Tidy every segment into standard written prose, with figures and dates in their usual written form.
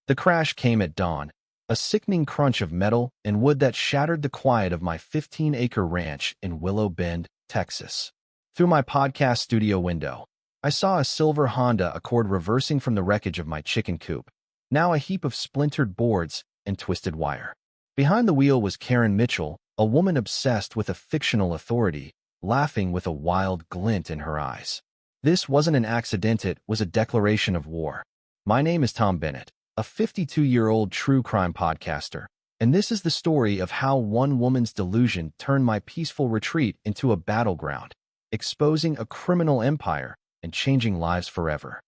The crash came at dawn, a sickening crunch of metal and wood that shattered the quiet of my 15-acre ranch in Willow Bend, Texas. Through my podcast studio window, I saw a silver Honda Accord reversing from the wreckage of my chicken coop, now a heap of splintered boards and twisted wire. Behind the wheel was Karen Mitchell, a woman obsessed with a fictional authority, laughing with a wild glint in her eyes. This wasn't an accident, it was a declaration of war. My name is Tom Bennett, a 52-year-old true crime podcaster, and this is the story of how one woman's delusion turned my peaceful retreat into a battleground, exposing a criminal empire and changing lives forever.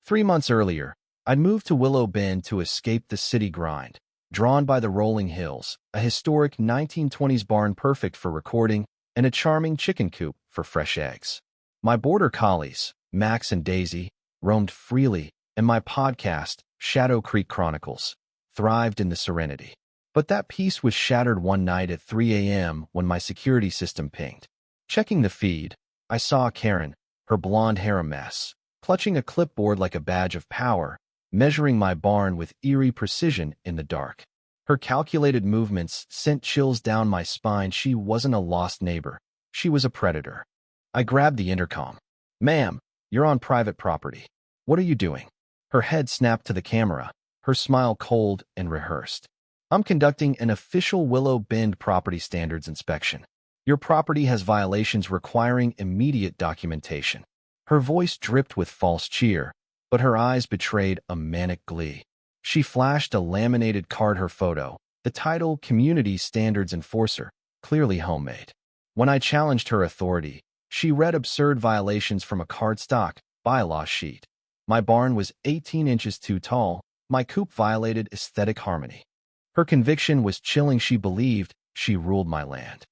3 months earlier, I'd moved to Willow Bend to escape the city grind, drawn by the rolling hills, a historic 1920s barn perfect for recording, and a charming chicken coop for fresh eggs. My border collies, Max and Daisy, roamed freely, and my podcast, Shadow Creek Chronicles, thrived in the serenity. But that peace was shattered one night at 3 a.m. when my security system pinged. Checking the feed, I saw Karen, her blonde hair a mess, clutching a clipboard like a badge of power, measuring my barn with eerie precision in the dark. Her calculated movements sent chills down my spine. She wasn't a lost neighbor. She was a predator. I grabbed the intercom. "Ma'am, you're on private property. What are you doing?" Her head snapped to the camera, her smile cold and rehearsed. "I'm conducting an official Willow Bend property standards inspection. Your property has violations requiring immediate documentation." Her voice dripped with false cheer, but her eyes betrayed a manic glee. She flashed a laminated card, her photo, the title Community Standards Enforcer, clearly homemade. When I challenged her authority, she read absurd violations from a cardstock bylaw sheet. My barn was 18 inches too tall. My coop violated aesthetic harmony. Her conviction was chilling. She believed she ruled my land.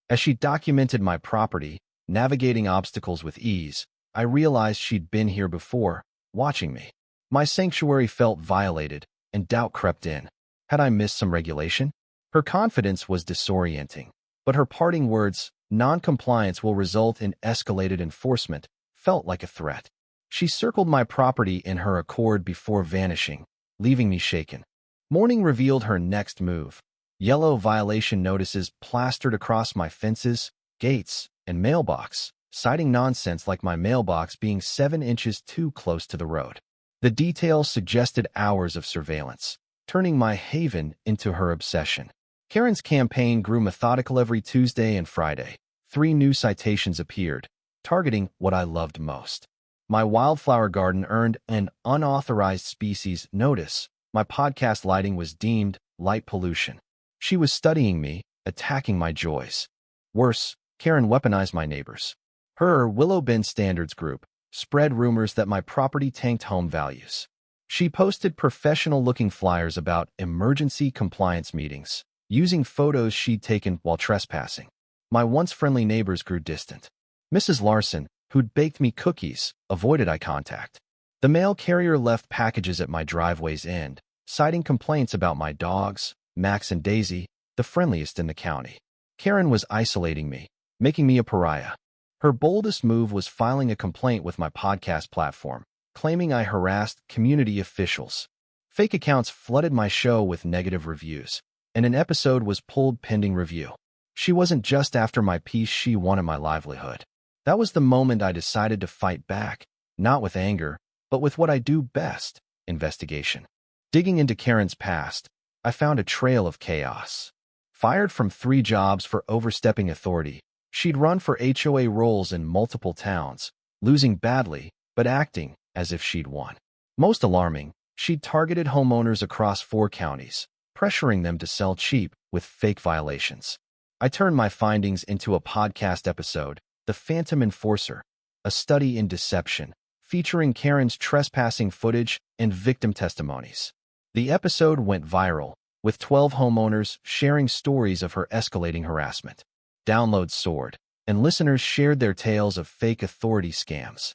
As she documented my property, navigating obstacles with ease, I realized she'd been here before, watching me. My sanctuary felt violated, and doubt crept in. Had I missed some regulation? Her confidence was disorienting, but her parting words, "Non-compliance will result in escalated enforcement," felt like a threat. She circled my property in her Accord before vanishing, leaving me shaken. Morning revealed her next move. Yellow violation notices plastered across my fences, gates, and mailbox, citing nonsense like my mailbox being 7 inches too close to the road. The details suggested hours of surveillance, turning my haven into her obsession. Karen's campaign grew methodical. Every Tuesday and Friday, 3 new citations appeared, targeting what I loved most. My wildflower garden earned an unauthorized species notice. My podcast lighting was deemed light pollution. She was studying me, attacking my joys. Worse, Karen weaponized my neighbors. Her Willow Bend Standards group spread rumors that my property tanked home values. She posted professional-looking flyers about emergency compliance meetings, using photos she'd taken while trespassing. My once friendly neighbors grew distant. Mrs. Larson, who'd baked me cookies, avoided eye contact. The mail carrier left packages at my driveway's end, citing complaints about my dogs, Max and Daisy, the friendliest in the county. Karen was isolating me, making me a pariah. Her boldest move was filing a complaint with my podcast platform, claiming I harassed community officials. Fake accounts flooded my show with negative reviews, and an episode was pulled pending review. She wasn't just after my peace, she wanted my livelihood. That was the moment I decided to fight back, not with anger, but with what I do best, investigation. Digging into Karen's past, I found a trail of chaos. Fired from 3 jobs for overstepping authority, she'd run for HOA roles in multiple towns, losing badly, but acting as if she'd won. Most alarming, she'd targeted homeowners across 4 counties, pressuring them to sell cheap with fake violations. I turned my findings into a podcast episode, The Phantom Enforcer, a study in deception, featuring Karen's trespassing footage and victim testimonies. The episode went viral, with 12 homeowners sharing stories of her escalating harassment. Downloads soared, and listeners shared their tales of fake authority scams.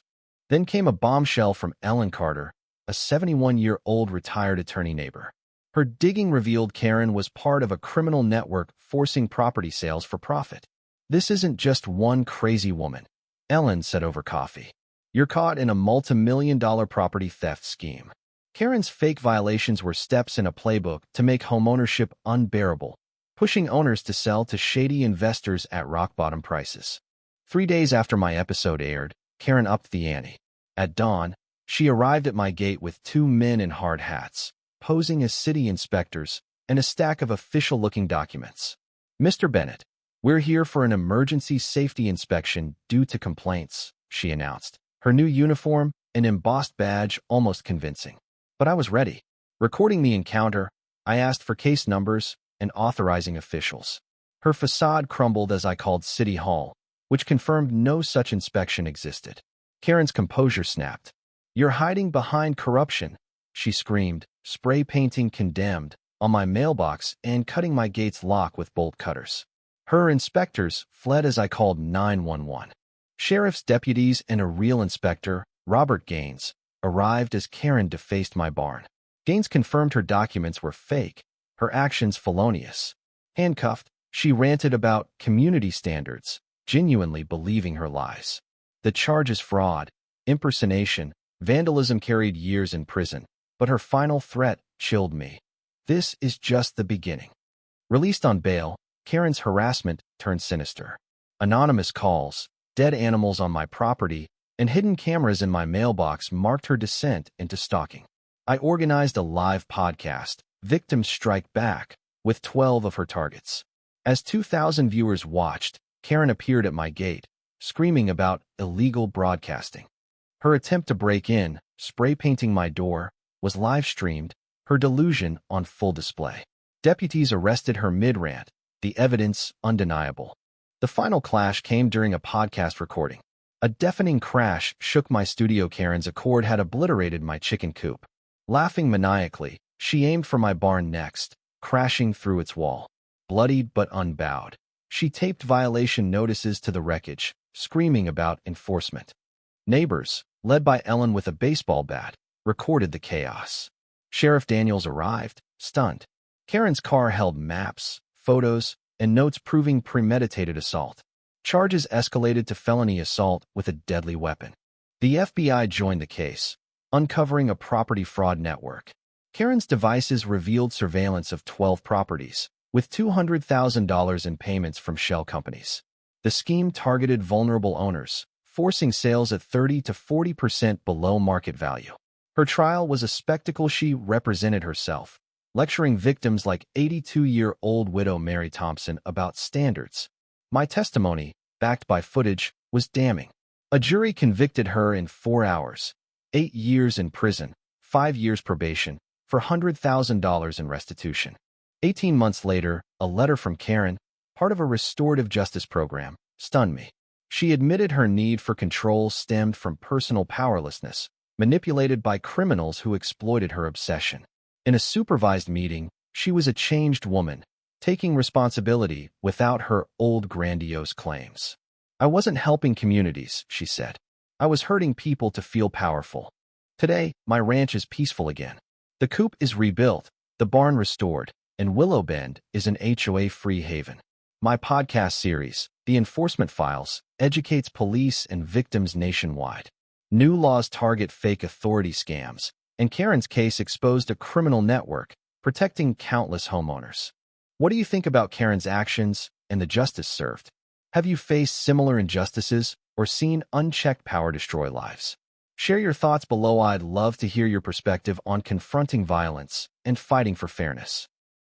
Then came a bombshell from Ellen Carter, a 71-year-old retired attorney neighbor. Her digging revealed Karen was part of a criminal network forcing property sales for profit. "This isn't just one crazy woman," Ellen said over coffee. "You're caught in a multi-million-dollar property theft scheme." Karen's fake violations were steps in a playbook to make homeownership unbearable, pushing owners to sell to shady investors at rock-bottom prices. 3 days after my episode aired, Karen upped the ante. At dawn, she arrived at my gate with 2 men in hard hats, posing as city inspectors, and a stack of official-looking documents. "Mr. Bennett, we're here for an emergency safety inspection due to complaints," she announced, her new uniform, an embossed badge, almost convincing. But I was ready. Recording the encounter, I asked for case numbers and authorizing officials. Her facade crumbled as I called City Hall, which confirmed no such inspection existed. Karen's composure snapped. "You're hiding behind corruption," she screamed, spray painting "condemned" on my mailbox and cutting my gate's lock with bolt cutters. Her inspectors fled as I called 911. Sheriff's deputies and a real inspector, Robert Gaines, arrived as Karen defaced my barn. Gaines confirmed her documents were fake, her actions felonious. Handcuffed, she ranted about community standards, genuinely believing her lies. The charges: fraud, impersonation, vandalism carried years in prison, but her final threat chilled me. This is just the beginning. Released on bail, Karen's harassment turned sinister. Anonymous calls, dead animals on my property, and hidden cameras in my mailbox marked her descent into stalking. I organized a live podcast, Victims Strike Back, with 12 of her targets. As 2,000 viewers watched, Karen appeared at my gate, screaming about illegal broadcasting. Her attempt to break in, spray painting my door, was live-streamed, her delusion on full display. Deputies arrested her mid-rant, the evidence undeniable. The final clash came during a podcast recording. A deafening crash shook my studio. Karen's accord had obliterated my chicken coop. Laughing maniacally, she aimed for my barn next, crashing through its wall. Bloodied but unbowed, she taped violation notices to the wreckage, screaming about enforcement. Neighbors, led by Ellen with a baseball bat, recorded the chaos. Sheriff Daniels arrived, stunned. Karen's car held maps, photos, and notes proving premeditated assault. Charges escalated to felony assault with a deadly weapon. The FBI joined the case, uncovering a property fraud network. Karen's devices revealed surveillance of 12 properties, with $200,000 in payments from shell companies. The scheme targeted vulnerable owners, forcing sales at 30 to 40% below market value. Her trial was a spectacle. She represented herself, lecturing victims like 82-year-old widow Mary Thompson about standards. My testimony, backed by footage, was damning. A jury convicted her in 4 hours, 8 years in prison, 5 years probation, for $100,000 in restitution. 18 months later, a letter from Karen, part of a restorative justice program, stunned me. She admitted her need for control stemmed from personal powerlessness, manipulated by criminals who exploited her obsession. In a supervised meeting, she was a changed woman, taking responsibility without her old grandiose claims. "I wasn't helping communities," she said. "I was hurting people to feel powerful. Today, my ranch is peaceful again. The coop is rebuilt, the barn restored, and Willow Bend is an HOA-free haven." My podcast series, The Enforcement Files, educates police and victims nationwide. New laws target fake authority scams, and Karen's case exposed a criminal network protecting countless homeowners. What do you think about Karen's actions and the justice served? Have you faced similar injustices or seen unchecked power destroy lives? Share your thoughts below. I'd love to hear your perspective on confronting violence and fighting for fairness.